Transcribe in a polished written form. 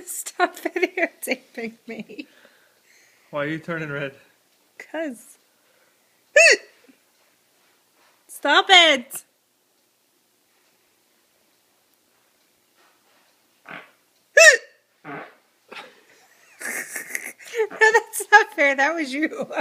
Stop videotaping me. Why are you turning red? 'Cause. Stop it! No, that's not fair. That was you.